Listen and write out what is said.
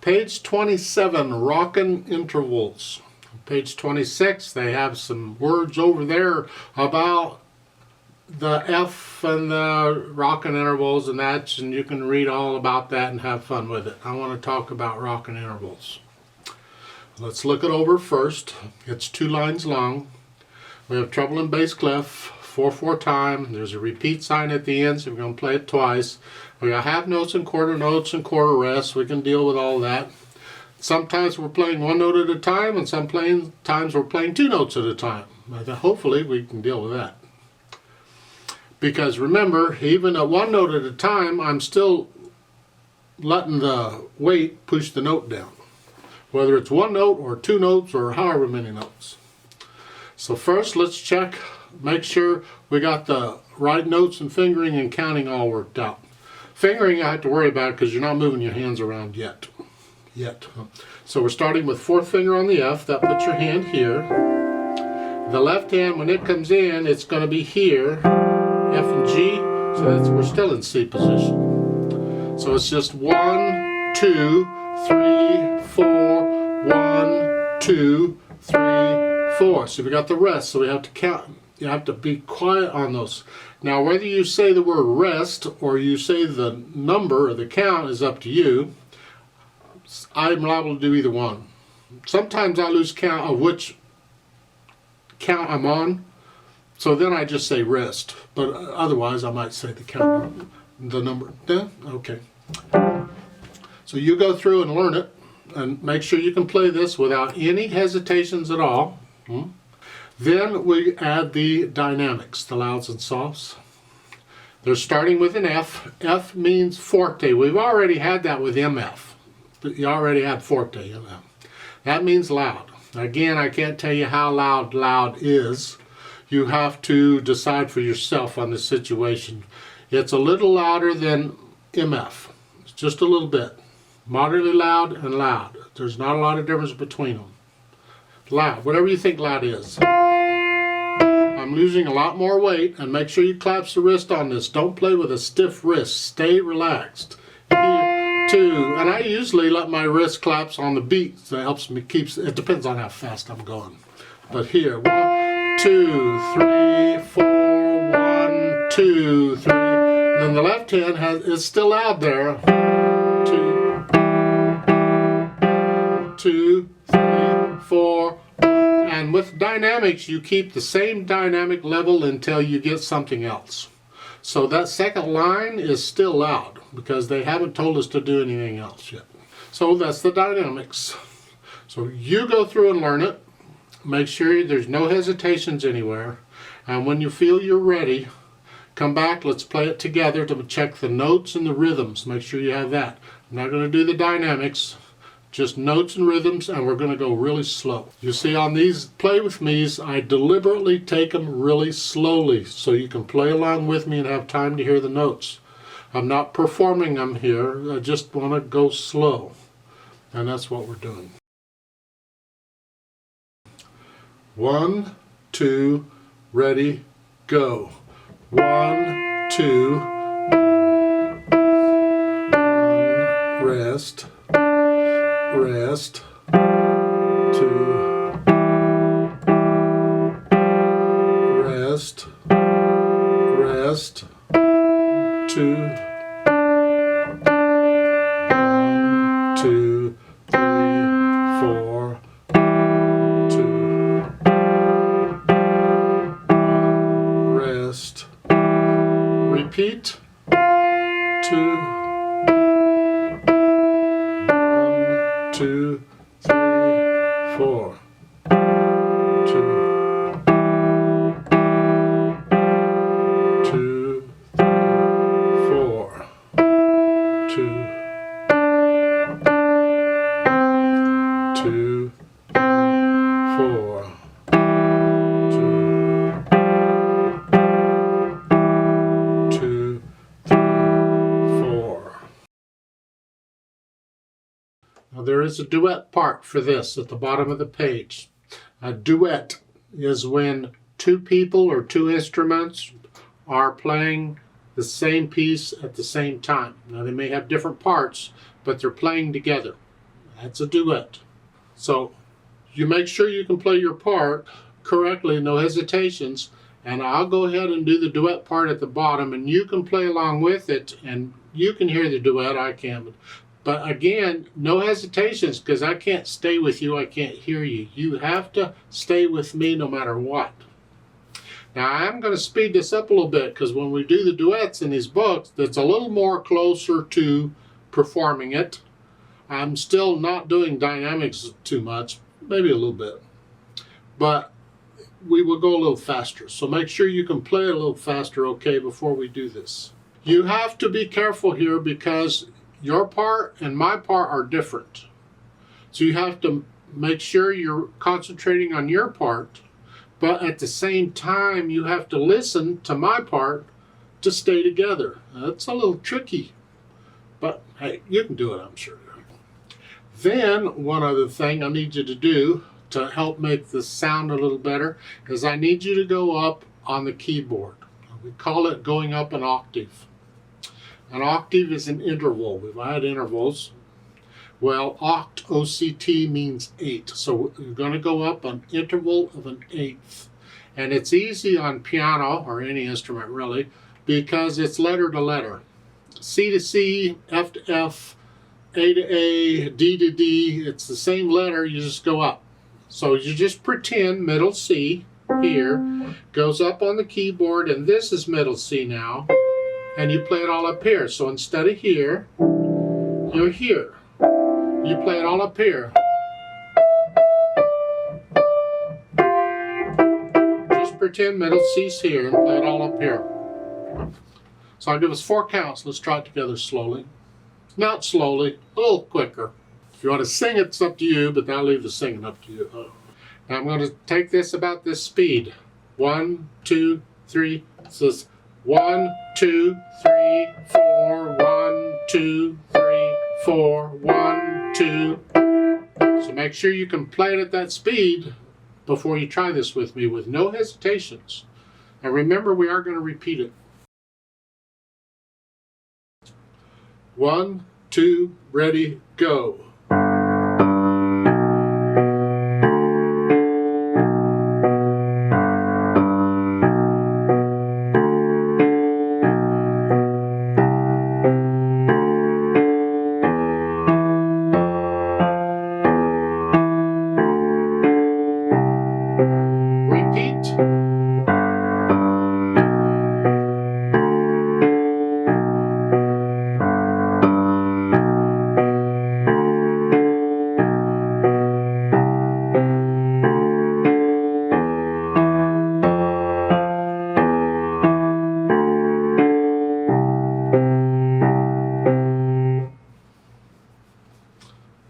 Page 27, Rockin Intervals. Page 26, they have some words over there about the F and the Rockin Intervals and that, and you can read all about that and have fun with it. I want to talk about Rockin Intervals. Let's look it over first. It's 2 lines long. We have treble and bass clef, 4/4 time. There's a repeat sign at the end, so we're going to play it twice. We got half notes and quarter rest. We can deal with all that. Sometimes we're playing 1 note at a time, and sometimes we're playing 2 notes at a time. Hopefully we can deal with that. Because remember, even at 1 note at a time, I'm still letting the weight push the note down. Whether it's 1 note or 2 notes or however many notes. So first let's check, make sure we got the right notes and fingering and counting all worked out. Fingering I have to worry about because you're not moving your hands around yet. So we're starting with 4th finger on the F. That puts your hand here. The left hand, when it comes in, it's going to be here, F and G. So we're still in C position. So it's just 1, 2, 3, 4, 1, 2, 3, 4. So we got the rest. So we have to count. You have to be quiet on those. Now, whether you say the word rest or you say the number or the count is up to you. I'm liable to do either one. Sometimes I lose count of which count I'm on, so then I just say rest. But otherwise, I might say the count, the number. Yeah? Okay. So you go through and learn it, and make sure you can play this without any hesitations at all. Then we add the dynamics, the louds and softs. They're starting with an F. F means forte. We've already had that with MF. You already have forte. That means loud. Again, I can't tell you how loud is. You have to decide for yourself on the situation. It's a little louder than MF. It's just a little bit. Moderately loud and loud. There's not a lot of difference between them. Loud, whatever you think loud is. I'm losing a lot more weight, and make sure you collapse the wrist on this. Don't play with a stiff wrist. Stay relaxed. Here, 2, and I usually let my wrist collapse on the beat. So it helps me it depends on how fast I'm going. But here, 1, 2, 3, 4, 1, 2, 3. And then the left hand is still out there. 2, 3, 4. And with dynamics, you keep the same dynamic level until you get something else. So that second line is still loud because they haven't told us to do anything else yet. So that's the dynamics. So you go through and learn it. Make sure there's no hesitations anywhere. And when you feel you're ready, come back, let's play it together to check the notes and the rhythms. Make sure you have that. I'm not going to do the dynamics. Just notes and rhythms, and we're going to go really slow. You see on these play with me's, I deliberately take them really slowly so you can play along with me and have time to hear the notes. I'm not performing them here, I just want to go slow. And that's what we're doing. 1, 2, ready, go. 1, 2, 1, rest. Rest, 2, rest, rest, 2, 1, 2, 3, 4, 2, rest, repeat, 2, 2, 3, 4, 2, 2, 3, 4, 2, 2, 4, 2, 3, 4. Now there is a duet part for this at the bottom of the page. A duet is when 2 people or 2 instruments are playing the same piece at the same time. Now they may have different parts, but they're playing together. That's a duet. So you make sure you can play your part correctly, no hesitations, and I'll go ahead and do the duet part at the bottom, and you can play along with it, and you can hear the duet, I can. But again, no hesitations, because I can't stay with you, I can't hear you. You have to stay with me no matter what. Now I'm going to speed this up a little bit, because when we do the duets in these books, that's a little more closer to performing it. I'm still not doing dynamics too much, maybe a little bit, but we will go a little faster. So make sure you can play a little faster, okay, before we do this. You have to be careful here because your part and my part are different. So you have to make sure you're concentrating on your part, but at the same time you have to listen to my part to stay together. That's a little tricky, but hey, you can do it, I'm sure. Then one other thing I need you to do to help make this sound a little better is I need you to go up on the keyboard. We call it going up an octave. An octave is an interval. We've had intervals. Well, oct, O-C-T, means 8. So we're going to go up an interval of an eighth. And it's easy on piano, or any instrument really, because it's letter to letter. C to C, F to F, A to A, D to D. It's the same letter, you just go up. So you just pretend middle C here goes up on the keyboard, and this is middle C now. And you play it all up here. So instead of here, you're here. You play it all up here. Just pretend middle C's here and play it all up here. So I'll give us 4 counts. Let's try it together slowly. Not slowly, a little quicker. If you want to sing it, it's up to you, but I'll leave the singing up to you. Now I'm going to take this about this speed. 1, 2, 3. It says 1, 2, 3, 4. 1, 2, 3, 4. 1, 2. So make sure you can play it at that speed before you try this with me with no hesitations. And remember, we are going to repeat it. 1, 2, ready, go.